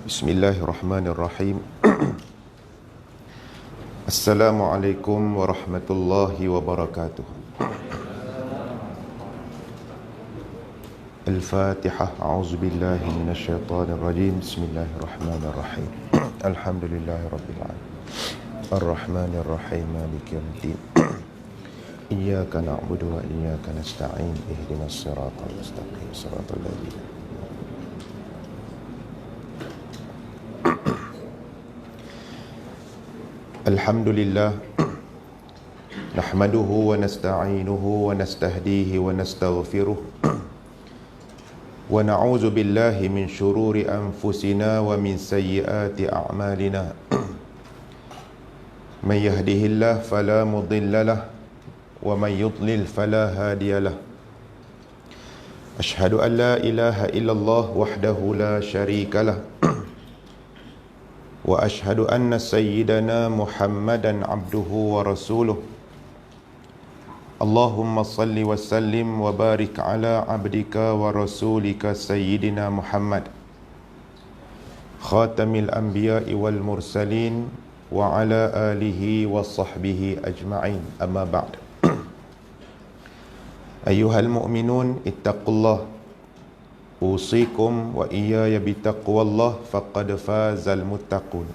Bismillahirrahmanirrahim. Assalamualaikum warahmatullahi wabarakatuh. Al-Fatihah. A'udzubillahi minasyaitonirrajim. Bismillahirrahmanirrahim. Alhamdulillahirabbil alamin. Ar-Rahmanirrahim. Maliki yaumiddin. Iyyaka na'budu wa iyyaka nasta'in. Ihdinas siratal mustaqim. Shiratal ladzina Alhamdulillah nahmaduhu wa nasta'inuhu wa nastahdihi wa nastaghfiruh wa na'udzu billahi min shururi anfusina wa min sayyiati a'malina may yahdihillahu fala mudilla lahu wa may yudlil fala hadiya lahu asyhadu an la ilaha illallah wahdahu la syarika lahu wa ashhadu anna sayyidana Muhammadan abduhu wa rasuluh. Allahumma salli wa sallim wa barik ala abdika wa rasulika sayyidina Muhammad khatamil anbiya'i wal mursalin wa ala alihi wa sahbihi ajma'in. Amma ba'd. Ayyuhal mu'minun ittaqullah usikum wa iyaya bitaqwallah faqad fazal muttaqun.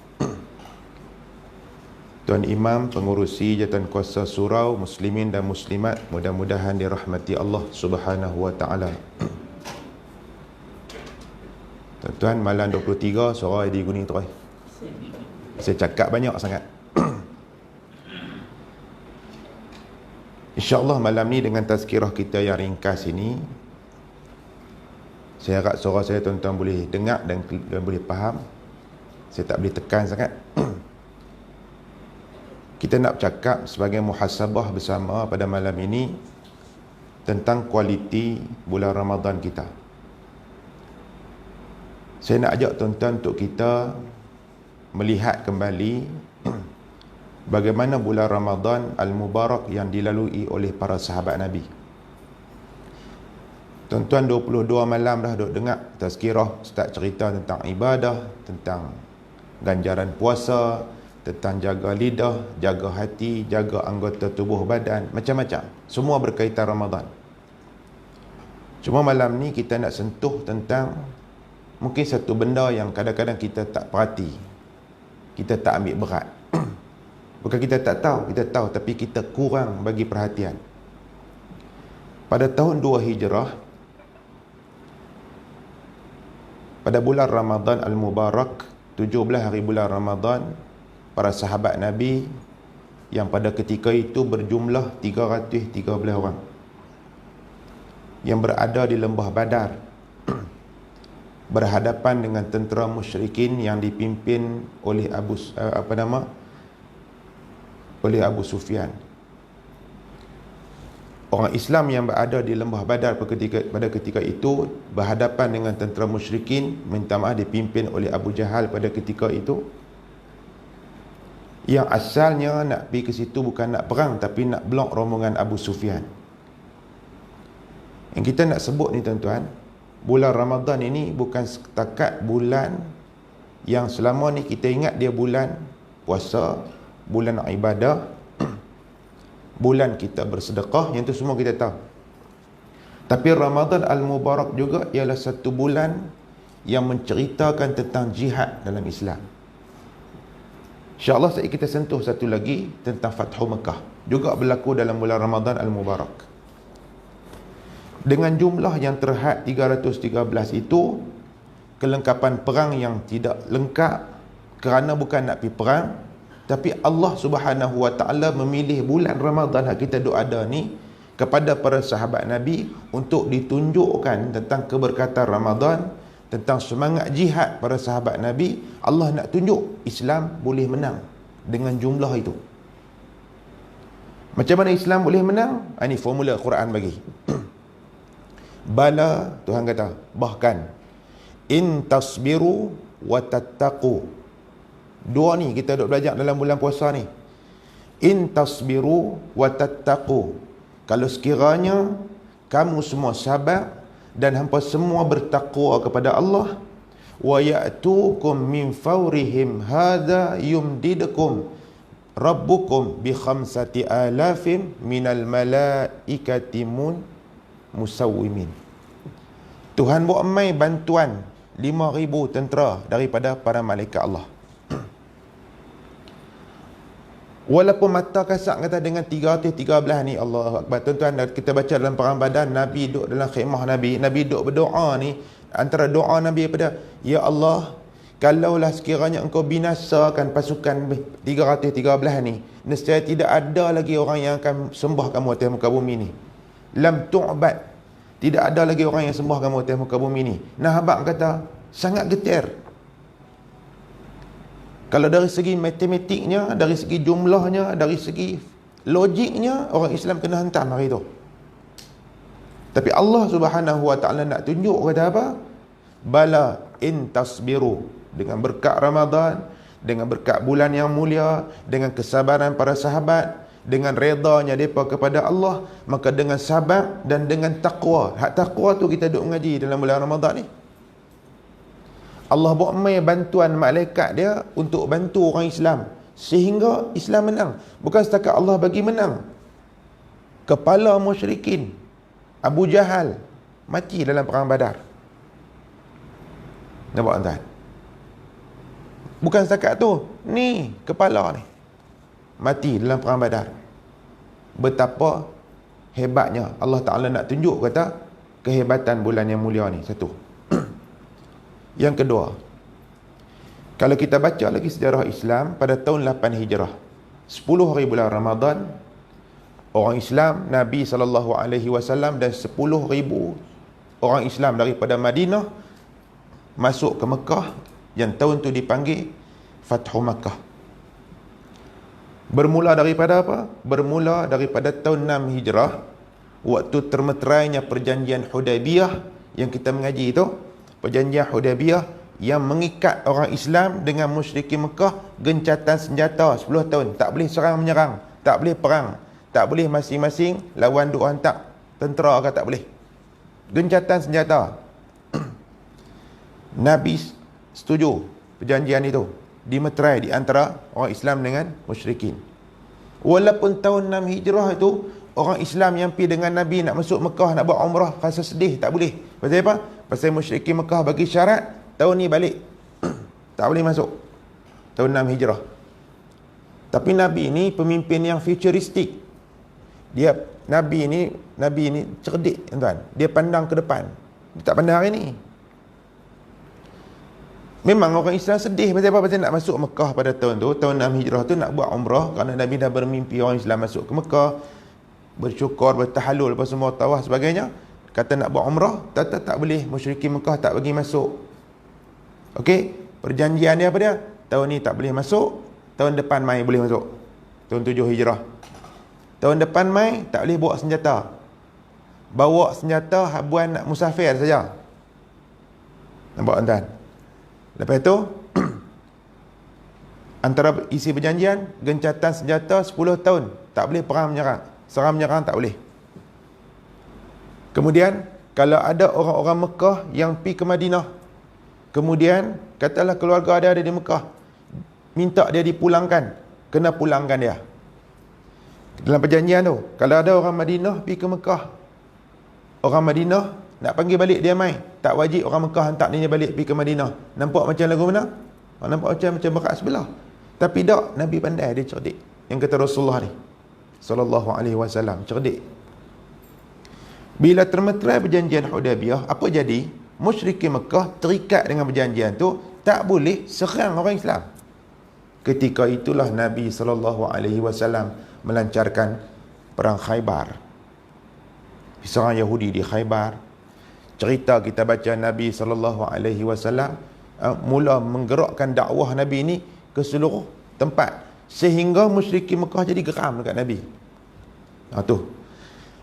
Tuan Imam, pengurusi Jatan Kuasa Surau, muslimin dan muslimat, mudah-mudahan dirahmati Allah Subhanahu wa taala. Tuan-tuan, malam 23 suara di Gunung Teroi. Saya cakap banyak sangat. InsyaAllah malam ni dengan tazkirah kita yang ringkas ini, saya harap suara saya tuan-tuan boleh dengar dan boleh faham. Saya tak boleh tekan sangat. Kita nak bercakap sebagai muhasabah bersama pada malam ini tentang kualiti bulan Ramadan kita. Saya nak ajak tuan-tuan untuk kita melihat kembali bagaimana bulan Ramadan Al-Mubarak yang dilalui oleh para sahabat Nabi. Tuan-tuan 22 malam dah duk dengar tazkirah, start cerita tentang ibadah, tentang ganjaran puasa, tentang jaga lidah, jaga hati, jaga anggota tubuh badan, macam-macam. Semua berkaitan Ramadan. Cuma malam ni kita nak sentuh tentang mungkin satu benda yang kadang-kadang kita tak perhati, kita tak ambil berat. Bukan kita tak tahu, kita tahu, tapi kita kurang bagi perhatian. Pada tahun 2 Hijrah, pada bulan Ramadan Al-Mubarak, 17 hari bulan Ramadan, para sahabat Nabi yang pada ketika itu berjumlah 313 orang yang berada di lembah Badar berhadapan dengan tentera musyrikin yang dipimpin oleh oleh Abu Sufyan. Orang Islam yang berada di lembah Badar pada ketika itu berhadapan dengan tentera musyrikin, minta maaf, dipimpin oleh Abu Jahal pada ketika itu, yang asalnya nak pergi ke situ bukan nak perang tapi nak blok rombongan Abu Sufyan. Yang kita nak sebut ni tuan-tuan, bulan Ramadan ini bukan setakat bulan yang selama ni kita ingat dia bulan puasa, bulan ibadah, bulan kita bersedekah, yang tu semua kita tahu. Tapi Ramadan Al-Mubarak juga ialah satu bulan yang menceritakan tentang jihad dalam Islam. InsyaAllah kita sentuh satu lagi tentang Fathu Mekah, juga berlaku dalam bulan Ramadan Al-Mubarak. Dengan jumlah yang terhad 313 itu, kelengkapan perang yang tidak lengkap kerana bukan nak pergi perang, tapi Allah Subhanahu wa taala memilih bulan Ramadan yang kita ada ni kepada para sahabat Nabi untuk ditunjukkan tentang keberkatan Ramadan, tentang semangat jihad para sahabat Nabi. Allah nak tunjuk Islam boleh menang dengan jumlah itu. Macam mana Islam boleh menang? Ini formula Quran bagi. Bala, Tuhan kata, bahkan in tasbiru wa tattaqu. Dua ni kita duk belajar dalam bulan puasa ni. In tasbiru wa tattaqu. Kalau sekiranya kamu semua sabar dan hampa semua bertakwa kepada Allah, wa ya'tukum min fawrihim hadha yumdidukum rabbukum bi khamsati alafin minal malaikati musawwimin. Tuhan buat mai bantuan 5,000 tentera daripada para malaikat Allah. Walaupun mata kasar kata dengan 313 ni, Allah Akbar. Tuan-tuan, kita baca dalam perang Badar, Nabi duduk dalam khemah Nabi duduk berdoa ni. Antara doa Nabi pada, ya Allah, kalaulah sekiranya engkau binasakan pasukan 313 ni, nescaya tidak ada lagi orang yang akan sembah kamu atas muka bumi ni. Lam tu'bad, tidak ada lagi orang yang sembah kamu atas muka bumi ni. Nah, abang kata sangat getir. Kalau dari segi matematiknya, dari segi jumlahnya, dari segi logiknya, orang Islam kena hentam hari itu. Tapi Allah Subhanahu Wa Ta'ala nak tunjuk kata apa? Bala in tasbiru, dengan berkat Ramadan, dengan berkat bulan yang mulia, dengan kesabaran para sahabat, dengan redanya mereka kepada Allah, maka dengan sabar dan dengan taqwa. Hak taqwa tu kita duk mengaji dalam bulan Ramadan ni. Allah buat mai bantuan malaikat dia untuk bantu orang Islam sehingga Islam menang. Bukan setakat Allah bagi menang, kepala musyrikin Abu Jahal mati dalam perang Badar. Nampak tuan? Bukan setakat tu, ni kepala ni mati dalam perang Badar. Betapa hebatnya Allah Ta'ala nak tunjuk kata kehebatan bulan yang mulia ni. Satu. Yang kedua, kalau kita baca lagi sejarah Islam pada tahun 8 Hijrah, 10 hari bulan Ramadan, orang Islam, Nabi SAW dan 10,000 orang Islam daripada Madinah masuk ke Mekah, yang tahun tu dipanggil Fathu Makkah. Bermula daripada apa? Bermula daripada tahun 6 Hijrah, waktu termeterainya perjanjian Hudaibiyah yang kita mengaji itu. Perjanjian Hudaibiyah yang mengikat orang Islam dengan musyrikin Mekah gencatan senjata 10 tahun. Tak boleh serang menyerang, tak boleh perang, tak boleh masing-masing lawan duk hantar tentera ke, tak boleh. Gencatan senjata. Nabi setuju perjanjian itu dimeterai di antara orang Islam dengan musyrikin. Walaupun tahun 6 Hijrah itu orang Islam yang pergi dengan Nabi nak masuk Mekah, nak buat umrah, rasa sedih, tak boleh. Pasal apa? Pasal musyrikin Mekah bagi syarat tahun ni balik. Tak boleh masuk tahun 6 Hijrah. Tapi Nabi ni pemimpin yang futuristik. Nabi ni cerdik, tuan. Dia pandang ke depan. Dia tak pandang hari ni. Memang orang Islam sedih pasal apa? Pasal nak masuk Mekah pada tahun tu, tahun 6 Hijrah tu, nak buat umrah kerana Nabi dah bermimpi orang Islam masuk ke Mekah, bersyukur, bertahalul, apa semua, tawaf sebagainya. Kata nak buat umrah, tak boleh. Musyrikin Mekah tak bagi masuk. Okey, perjanjian dia apa dia? Tahun ni tak boleh masuk, tahun depan Mai boleh masuk. Tahun 7 Hijrah. Tahun depan Mai tak boleh bawa senjata. Bawa senjata habuan nak musafir saja. Nampak tuan? Lepas tu antara isi perjanjian, gencatan senjata 10 tahun. Tak boleh perang menyerang. Serang menyerang tak boleh. Kemudian kalau ada orang-orang Mekah yang pergi ke Madinah, kemudian katalah keluarga dia ada di Mekah, minta dia dipulangkan, kena pulangkan dia. Dalam perjanjian tu, kalau ada orang Madinah pergi ke Mekah, orang Madinah nak panggil balik dia mai, tak wajib orang Mekah hantar dia balik pergi ke Madinah. Nampak macam lagu mana? Nampak macam berat sebelah. Tapi tak, Nabi pandai, dia cerdik. Yang kata Rasulullah ni sallallahu alaihi wasallam, cerdik. Bila termeterai perjanjian Hudaibiyah, apa jadi? Musyrikin Mekah terikat dengan perjanjian tu, tak boleh serang orang Islam. Ketika itulah Nabi sallallahu alaihi wasallam melancarkan perang Khaybar. Serang Yahudi di Khaybar. Cerita kita baca Nabi sallallahu alaihi wasallam mula menggerakkan dakwah Nabi ni ke seluruh tempat, sehingga musyrikin Mekah jadi geram dekat Nabi. Tu.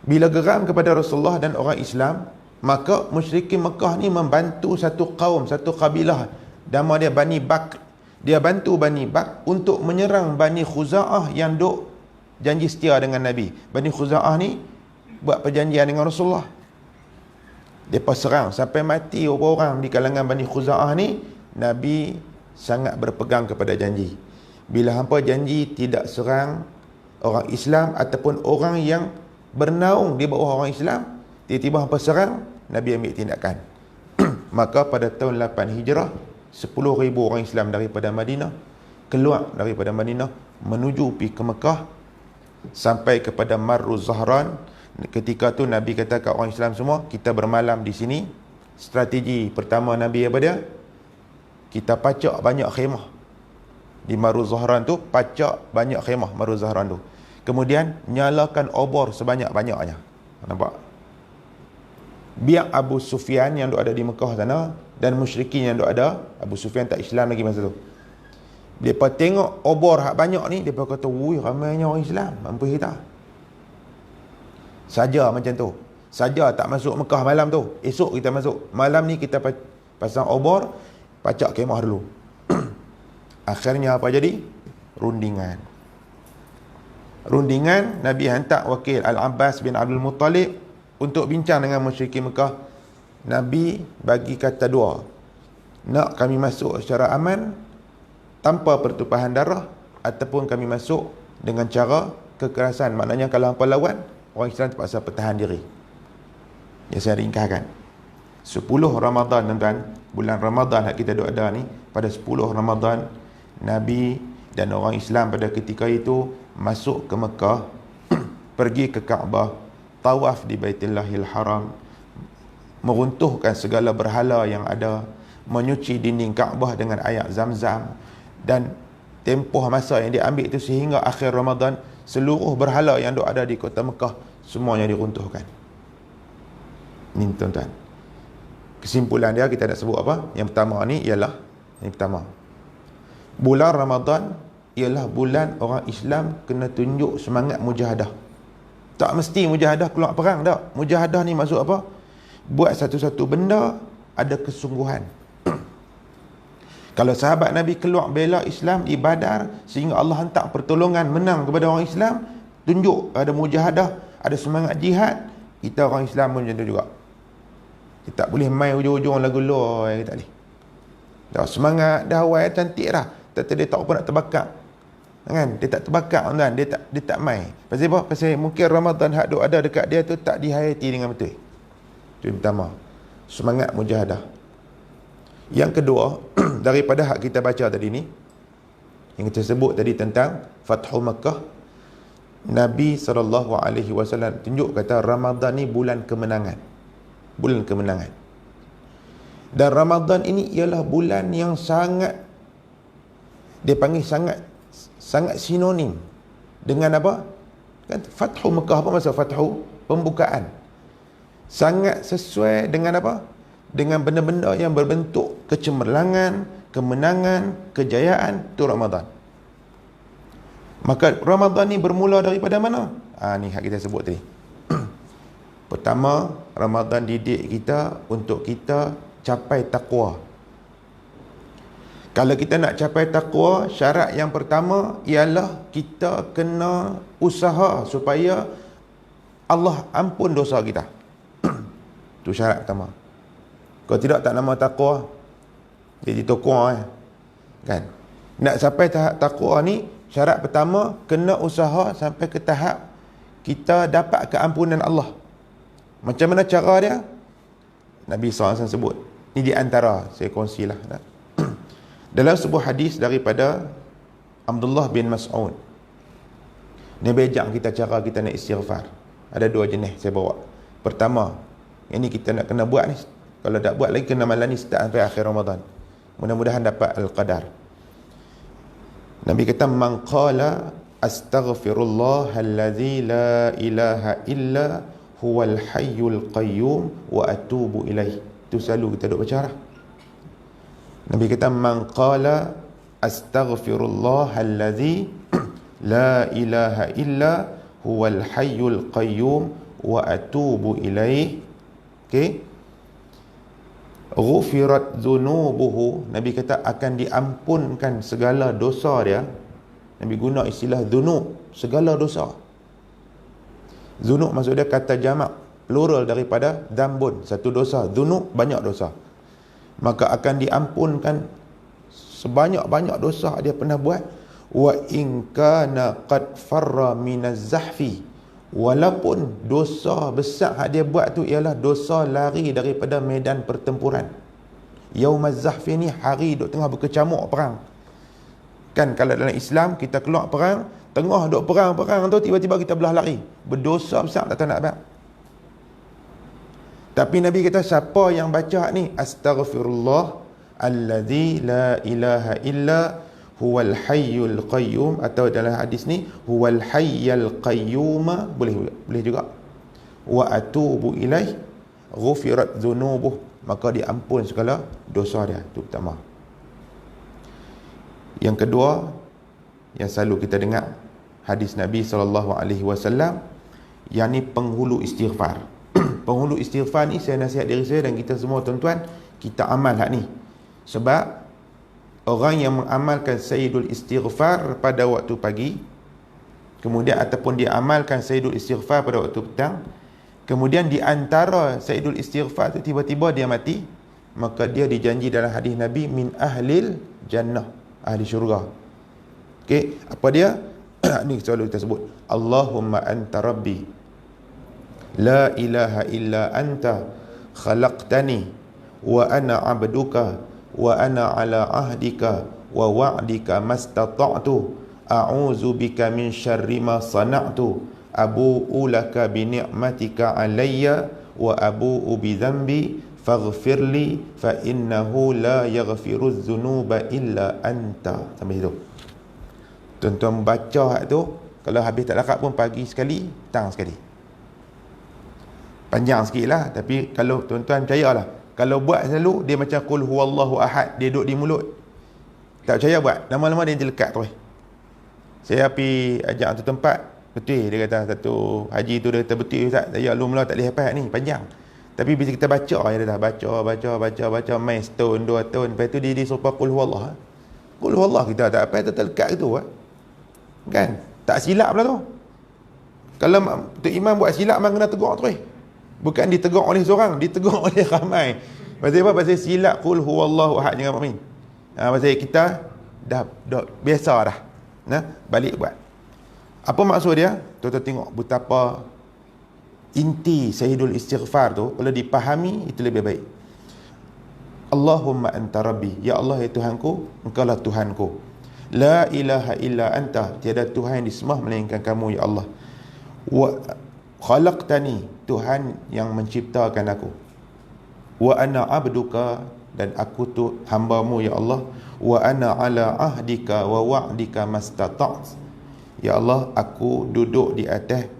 Bila geram kepada Rasulullah dan orang Islam, maka musyrikin Mekah ni membantu satu kaum, satu kabilah, nama dia Bani Bakr. Dia bantu Bani Bakr untuk menyerang Bani Khuza'ah yang duk janji setia dengan Nabi. Bani Khuza'ah ni buat perjanjian dengan Rasulullah. Mereka serang sampai mati beberapa orang di kalangan Bani Khuza'ah ni. Nabi sangat berpegang kepada janji. Bila hampa janji tidak serang orang Islam ataupun orang yang bernaung di bawah orang Islam, tiba-tiba hampa serang, Nabi ambil tindakan. Maka pada tahun 8 Hijrah, 10,000 orang Islam daripada Madinah keluar daripada Madinah menuju pergi ke Mekah sampai kepada Marru Zahran. Ketika tu Nabi kata kat orang Islam semua, kita bermalam di sini. Strategi pertama Nabi apa dia? Kita pacak banyak khemah di Marru Zahran tu, pacak banyak khemah Marru Zahran tu. Kemudian nyalakan obor sebanyak-banyaknya. Nampak? Biar Abu Sufyan yang ada di Mekah sana dan musyrikin yang ada, Abu Sufyan tak Islam lagi masa tu, mereka tengok obor hak banyak ni, mereka kata, wui, ramainya orang Islam, mampu kita. Saja macam tu. Saja tak masuk Mekah malam tu, esok kita masuk. Malam ni kita pasang obor, pacak kemah dulu. Akhirnya apa jadi? Rundingan. Nabi hantar wakil Al-Abbas bin Abdul Muttalib untuk bincang dengan musyrikin Mekah. Nabi bagi kata dua. Nak kami masuk secara aman tanpa pertumpahan darah, ataupun kami masuk dengan cara kekerasan. Maknanya kalau hampa lawan, orang Islam terpaksa pertahan diri. Yang saya ringkaskan, 10 Ramadan tuan-tuan, bulan Ramadan yang kita ada ni, pada 10 Ramadan Nabi dan orang Islam pada ketika itu masuk ke Mekah, pergi ke Kaabah, tawaf di Baitullahil Haram, meruntuhkan segala berhala yang ada, menyuci dinding Kaabah dengan air Zam-Zam. Dan tempoh masa yang diambil itu sehingga akhir Ramadan, seluruh berhala yang ada di kota Mekah semuanya diruntuhkan. Ini tuan-tuan, kesimpulan dia kita nak sebut apa? Yang pertama ni ialah, yang pertama, bulan Ramadan ialah bulan orang Islam kena tunjuk semangat mujahadah. Tak mesti mujahadah keluar perang tak. Mujahadah ni maksud apa? Buat satu-satu benda ada kesungguhan. Kalau sahabat Nabi keluar bela Islam di Badar sehingga Allah hantar pertolongan menang kepada orang Islam, tunjuk ada mujahadah, ada semangat jihad. Kita orang Islam pun macam tu juga. Kita tak boleh main hujung-hujung lagu loy, tak boleh. Dah semangat dah awal cantik dah, tapi dia tak apa nak terbakar. Kan? Dia tak terbakar tuan, dia tak main. Pasal apa? Pasal mungkin Ramadan hak duk ada dekat dia tu tak dihayati dengan betul. Itu yang pertama, semangat mujahadah. Yang kedua, daripada hak kita baca tadi ni, yang kita sebut tadi tentang Fathu Makkah, Nabi SAW tunjuk kata Ramadan ni bulan kemenangan. Bulan kemenangan. Dan Ramadan ini ialah bulan yang sangat, dia panggil sangat sinonim dengan apa? Kan Fathu Makkah, apa maksud Fathu? Pembukaan. Sangat sesuai dengan apa? Dengan benda-benda yang berbentuk kecemerlangan, kemenangan, kejayaan, itu Ramadan. Maka Ramadan ni bermula daripada mana? Ni hak kita sebut tadi. Pertama, Ramadan didik kita untuk kita capai takwa. Kalau kita nak capai takwa, syarat yang pertama ialah kita kena usaha supaya Allah ampun dosa kita. Itu syarat pertama. Kalau tidak, tak nama takwa, jadi tokong kan. Nak sampai tahap takwa ni, syarat pertama kena usaha sampai ke tahap kita dapat keampunan Allah. Macam mana cara dia? Nabi SAW sebut. Ini di antara, saya kongsilah. Dalam sebuah hadis daripada Abdullah bin Mas'ud, Nabi ajak kita cara kita nak istighfar. Ada dua jenis saya bawa. Pertama, yang ni kita nak kena buat ni. Kalau tak buat lagi, kena malam ni start sampai akhir Ramadan. Mudah-mudahan dapat Al-Qadar. Nabi kata, man qala astaghfirullah alladhi la ilaha illa huwal hayyul qayyum wa atubu ilaih. Itu selalu kita duk baca lah. Nabi kata, man qala astaghfirullah alladhi la ilaha illa huwal hayyul qayyum wa atubu ilaih. Okey, ghufirat dhunubuhu, Nabi kata akan diampunkan segala dosa dia. Nabi guna istilah dhunub, segala dosa. Dhunub maksud dia kata jamak, plural daripada dambun, satu dosa. Dhunub, banyak dosa. Maka akan diampunkan sebanyak-banyak dosa dia pernah buat. Wa in kana qad farra minaz zahfi, walaupun dosa besar yang dia buat tu ialah dosa lari daripada medan pertempuran. Yaumaz zahfi ni hari duk tengah berkecamuk perang. Kan kalau dalam Islam kita keluar perang, tengah duk perang-perang tu tiba-tiba kita belah lari. Berdosa besar tak tahu nak buat. Tapi Nabi kata siapa yang baca ni astaghfirullah alladzi la ilaha illa huwal hayyul qayyum, atau dalam hadis ni huwal hayyal qayyum, boleh juga, wa atubu ilaih ghufirat dhunubuh, maka diampun segala dosa dia. Itu pertama. Yang kedua, yang selalu kita dengar hadis Nabi SAW, yang ni penghulu istighfar. Penghulu istighfar ni saya nasihat diri saya dan kita semua tuan-tuan, kita amal hak ni. Sebab orang yang mengamalkan Sayyidul Istighfar pada waktu pagi, kemudian ataupun dia amalkan Sayyidul Istighfar pada waktu petang, kemudian di antara Sayyidul Istighfar tu tiba-tiba dia mati, maka dia dijanji dalam hadis Nabi min ahlil jannah, ahli syurga. Okey, apa dia? Ni selalu kita sebut, Allahumma anta rabbi la ilaha illa anta khalaqtani wa ana abduka wa ana ala ahdika wa wa'dika mastata'tu a'udzu bika min syarri ma sana'tu abu'u laka bi ni'matika alayya wa abu'u bi dhanbi faghfirli fa innahu la yaghfiru dzunuba illa anta. Sampai situ. Tuan-tuan baca tu, kalau habis tak larat pun pagi sekali, petang sekali. Panjang sikit lah, tapi kalau tuan-tuan percayalah, kalau buat selalu, dia macam qul huwallahu ahad, dia duduk di mulut. Tak percaya buat, lama-lama dia terlekat terus. Saya pergi ajak satu tempat, betul dia kata, satu haji tu dia kata, betul Ustaz, saya mula tak boleh hafal ni, panjang. Tapi bila kita baca, dia dah baca, main setahun, 2 tahun, lepas tu dia serupa qul huwallah. Qul huwallah kita tak apa, terlekat gitu kan, tak silap lah tu. Kalau Tok Imam buat silap, memang kena tegur terus. Bukan ditegur oleh seorang, ditegur oleh ramai. Pasal apa? Pasal silap qul huwallahu ahad jangan mukmin. Pasal kita dah biasa dah. Balik buat. Apa maksud dia? Tuan-tuan tengok betapa inti Sayyidul Istighfar tu kalau dipahami itu lebih baik. Allahumma anta rabbi, ya Allah ya Tuhanku, engkau lah Tuhanku. La ilaha illa anta, tiada Tuhan yang disembah melainkan kamu ya Allah. Wa khalaqtani, Tuhan yang menciptakan aku. Wa ana abduka, dan aku tu hamba-Mu ya Allah. Wa ana ala ahdika wa wa'dika mastata'. Ya Allah, aku duduk di atas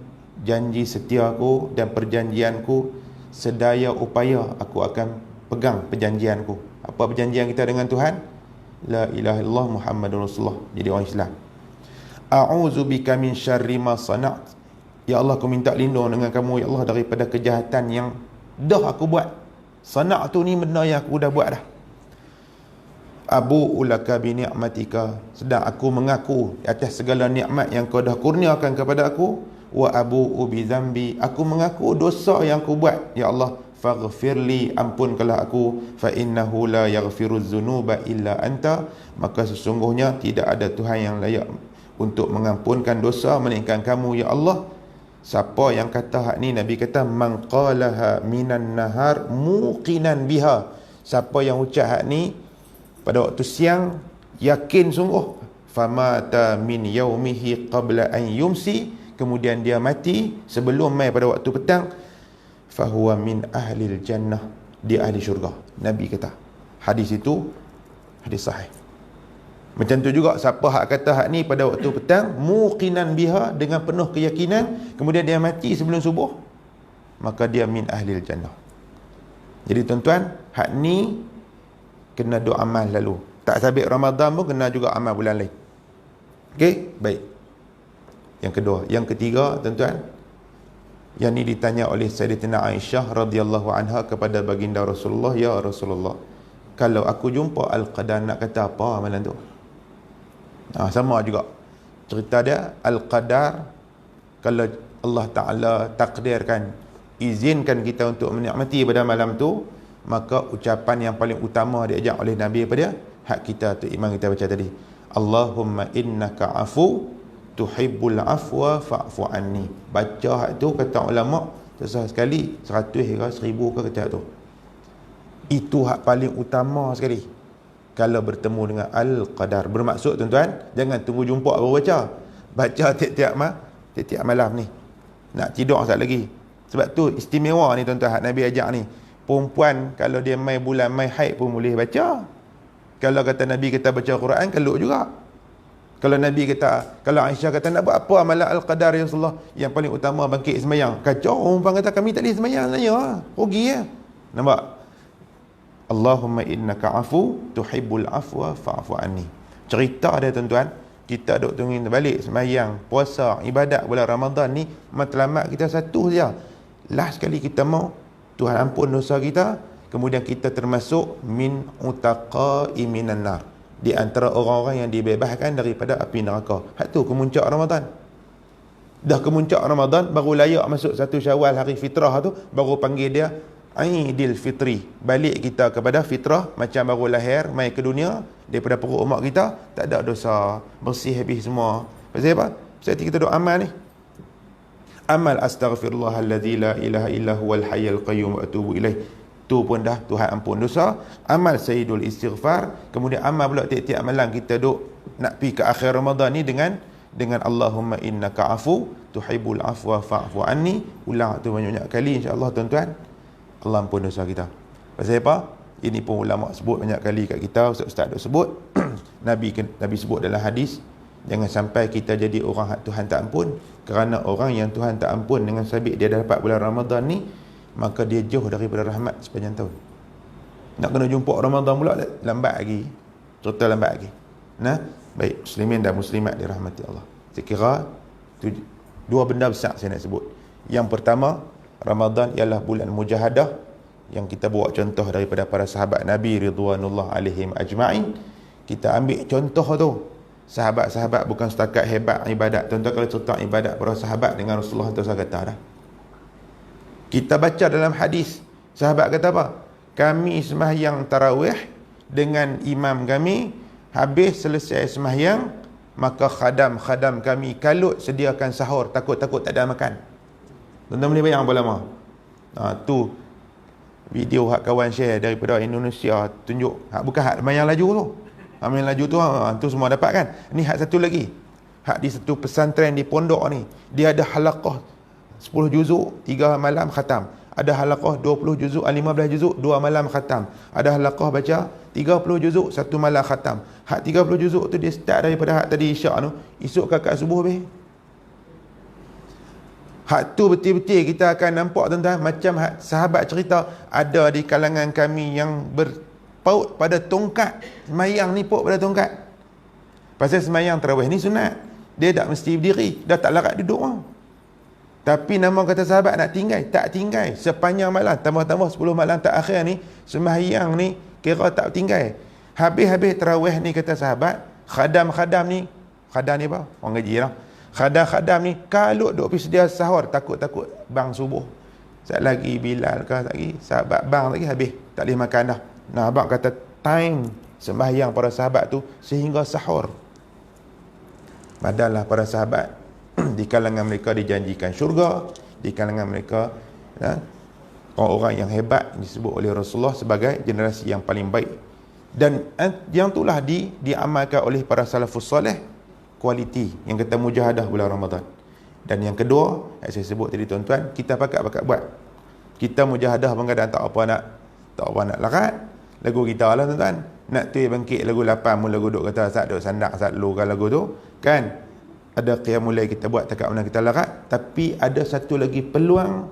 janji setiaku dan perjanjianku, sedaya upaya aku akan pegang perjanjianku. Apa perjanjian kita dengan Tuhan? La ilaha illallah Muhammadur Rasulullah, jadi orang Islam. A'udzu bika min syarri ma sana'tu, ya Allah, aku minta lindung dengan kamu ya Allah daripada kejahatan yang dah aku buat. Sana'tu ni benda yang aku dah buat dah. Abu'u laka bi ni'matika, sedang aku mengaku atas segala nikmat yang kau dah kurniakan kepada aku. Wa abu'u bi dzambi, aku mengaku dosa yang aku buat ya Allah. Faghfirli, ampunkanlah aku. Fa innahu la yaghfiru dzunuba illa anta, maka sesungguhnya tidak ada Tuhan yang layak untuk mengampunkan dosa melainkan kamu ya Allah. Siapa yang kata hak ni, Nabi kata man qalaha minan nahar muqinan biha, siapa yang ucap hak ni pada waktu siang yakin sungguh, famata min yaumihi qabla an yumsi, kemudian dia mati sebelum mai pada waktu petang, fahuwa min ahlil jannah, dia ahli syurga. Nabi kata, hadis itu hadis sahih. Macam tu juga siapa hak kata hak ni pada waktu petang muqinan biha, dengan penuh keyakinan, kemudian dia mati sebelum subuh, maka dia min ahlil jannah. Jadi tuan-tuan, hak ni kena doa amal lalu. Tak sabit Ramadan pun kena juga amal bulan lain. Okey, baik. Yang kedua. Yang ketiga, tuan-tuan, yang ni ditanya oleh Sayyidatina Aisyah radhiyallahu anha kepada baginda Rasulullah, ya Rasulullah, kalau aku jumpa Al-Qadar nak kata apa amalan tu? Sama juga cerita dia. Al-Qadar, kalau Allah Ta'ala takdirkan, izinkan kita untuk menikmati pada malam tu, maka ucapan yang paling utama diajak oleh Nabi pada hak kita tu, imam kita baca tadi, Allahumma innaka afu tuhibbul afwa fa'fu anni. Baca hak tu, kata ulama, sesah sekali 100 ke 1000 ke kata tu. Itu hak paling utama sekali kalau bertemu dengan Al-Qadar. Bermaksud, tuan-tuan, jangan tunggu jumpa baru baca. Baca tiap-tiap malam ni. Nak tidur sekali lagi. Sebab tu istimewa ni, tuan-tuan, hak Nabi ajak ni. Perempuan kalau dia mai bulan, mai haid pun boleh baca. Kalau kata Nabi kita baca Quran, keluk juga. Kalau Nabi kata, kalau Aisyah kata nak buat apa amalan Al-Qadar ya Rasulullah, yang paling utama bangkit semayang. Kacau orang kata kami tak boleh semayang sebenarnya. Rugi ya. Nampak? Allahumma innaka afu tuhibbul afwa fa'fu anni. Cerita dia, tuan-tuan, kita duk tunggu balik semayang, puasa, ibadat bulan Ramadan ni, matlamat kita satu saja. Last sekali kita mau Tuhan ampun dosa kita, kemudian kita termasuk min utaqa'i minan nar, di antara orang-orang yang dibebaskan daripada api neraka. Hak tu kemuncak Ramadan. Dah kemuncak Ramadan, baru layak masuk 1 Syawal, hari fitrah tu, baru panggil dia Aidil Fitri. Balik kita kepada fitrah, macam baru lahir, mai ke dunia, daripada perut mak kita, tak ada dosa, bersih habis semua. Pasal apa? Pasal kita duk amal ni. Amal astaghfirullahalladzi la ilaha illa huwal hayyul qayyum wa atubu ilaih. Tu pun dah Tuhan ampun dosa. Amal sayyidul istighfar. Kemudian amal pula tiap-tiap malam kita duk nak pi ke akhir Ramadan ni dengan Allahumma innaka afu tuhibbul afwa fa'fu anni. Ulang tu banyak-banyak kali, insya-Allah, tuan-tuan, Allah ampun dosa kita. Pasal apa? Ini pun ulama sebut banyak kali kat kita, ustaz-ustaz duk sebut. Nabi sebut dalam hadis, jangan sampai kita jadi orang hak Tuhan tak ampun. Kerana orang yang Tuhan tak ampun dengan sabit dia dah dapat bulan Ramadan ni, maka dia jauh daripada rahmat sepanjang tahun. Nak kena jumpa Ramadan pula lambat lagi. Cerita lambat lagi. Nah, baik, muslimin dan muslimat dirahmati Allah. Saya kira dua benda besar saya nak sebut. Yang pertama, Ramadan ialah bulan mujahadah, yang kita buat contoh daripada para sahabat Nabi ridwanullah alaihim ajma'in. Kita ambil contoh tu. Sahabat-sahabat bukan setakat hebat ibadat. Tuan-tuan, kalau cerita ibadat para sahabat dengan Rasulullah, tu saya kata dah. Kita baca dalam hadis, sahabat kata apa? Kami sembahyang tarawih dengan imam kami, habis selesai sembahyang, maka khadam kami kalut sediakan sahur, takut-takut tak ada makan. Tuan-tuan boleh bayang berapa lama? Tu video hak kawan share daripada Indonesia, tunjuk hak bukan hak sembahyang laju tu. Sembahyang laju tu semua dapat kan? Ni hak satu lagi. Hak di satu pesantren di pondok ni, dia ada halaqah 10 juzuk 3 malam khatam. Ada halaqah 20 juzuk 15 juzuk 2 malam khatam. Ada halaqah baca 30 juzuk 1 malam khatam. Hak 30 juzuk tu dia start daripada hak tadi isyak tu, esok kakak subuh habis. Hak tu betul-betul kita akan nampak, tuan-tuan, macam hak sahabat cerita, ada di kalangan kami yang berpaut pada tongkat. Semayang ni paut pada tongkat. Pasal semayang tarawih ni sunat, dia tak mesti berdiri, dah tak larat duduk lah. Tapi nama kata sahabat nak tinggal, tak tinggal sepanjang malam, tambah-tambah 10 malam tak akhir ni, sembahyang ni kira tak tinggal. Habis-habis tarawih ni, kata sahabat, khadam ni apa? Orang gaji lah. Khadam ni kalut duk pergi sedia sahur, takut-takut bang subuh. Sat lagi Bilal ke lagi, sahabat bang lagi habis, tak boleh makan dah. Nah, abang kata time sembahyang para sahabat tu sehingga sahur. Padahal para sahabat di kalangan mereka dijanjikan syurga, di kalangan mereka orang-orang yang hebat disebut oleh Rasulullah sebagai generasi yang paling baik. Dan yang itulah diamalkan oleh para salafus soleh, kualiti yang kata mujahadah bulan Ramadan. Dan yang kedua, yang saya sebut tadi, tuan-tuan, kita pakat buat. Kita mujahadah kadang tak apa nak larat. Lagu kita lah, tuan-tuan. Nak tu bangkit lagu 8 mula lagu duk kata sat duk sandak sat lu kan lagu tu. Kan? Ada qiyamul lail kita buat takat mana kita larat, tapi ada satu lagi peluang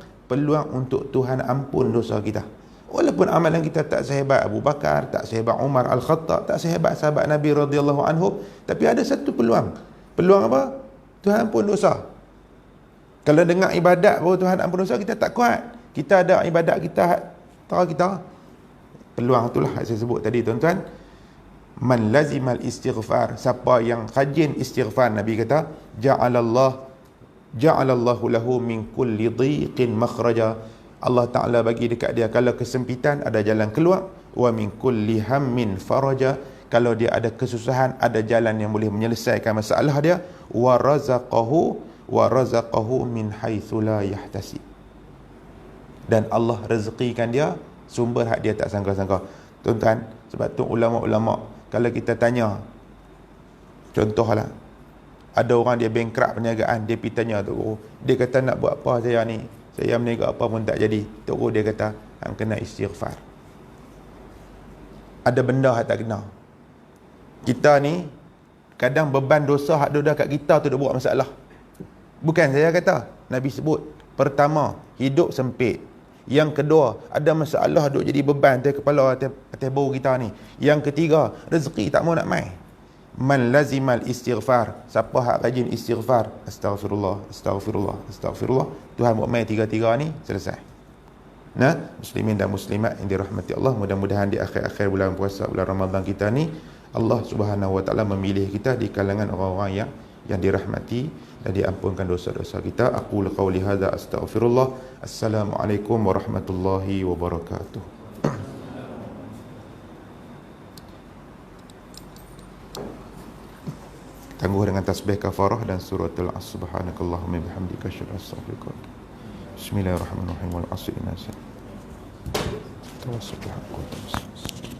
untuk Tuhan ampun dosa kita. Walaupun amalan kita tak sehebat Abu Bakar, tak sehebat Umar Al-Khattab, tak sehebat sahabat Nabi radhiyallahu anhu, tapi ada satu peluang. Peluang apa? Tuhan ampun dosa. Kalau dengar ibadat baru Tuhan ampun dosa, kita tak kuat. Kita ada ibadat kita, tahu kita. Peluang itulah saya sebut tadi tuan-tuan. Man lazimal istighfar, siapa yang rajin istighfar, Nabi kata, ja'alallahu lahu min kulli dhiqin makhraja. Allah Ta'ala bagi dekat dia, kalau kesempitan ada jalan keluar, wa min kulli hammin faraja, kalau dia ada kesusahan ada jalan yang boleh menyelesaikan masalah dia, wa razaqahu min haitsu la yahtasib, dan Allah rezekikan dia sumber hak dia tak sangka-sangka. Tuan-tuan, sebab tu ulama-ulama kalau kita tanya, contohlah ada orang dia bankrupt perniagaan, dia pergi tanya tu, dia kata nak buat apa saya ni, saya berniaga apa pun tak jadi. Tok Guru dia kata hang kena istighfar. Ada benda hak tak kena. Kita ni kadang beban dosa hak ada kat kita tu dah buat masalah. Bukan saya kata, Nabi sebut, pertama hidup sempit, yang kedua ada masalah duk jadi beban atas kepala, atas bau kita ni, yang ketiga rezeki tak mau nak mai. Man lazimal istighfar, siapa hak rajin istighfar, astaghfirullah, astaghfirullah, astaghfirullah, Tuhan buat mai tiga-tiga ni selesai. Nah, muslimin dan muslimat yang dirahmati Allah, mudah-mudahan di akhir-akhir bulan puasa, bulan Ramadan kita ni, Allah Subhanahu wa taala memilih kita di kalangan orang-orang yang dirahmati dan diampunkan dosa-dosa kita. Aqulu qauli hadza astaghfirullah. Assalamualaikum warahmatullahi wabarakatuh. Tangguh dengan tasbih kafarah dan suratul As. Subhanakallahumma bihamdika asyhadu an la ilaha illa anta. Bismillahirrahmanirrahim. Wal 'asri inna al-insana lafi khusr.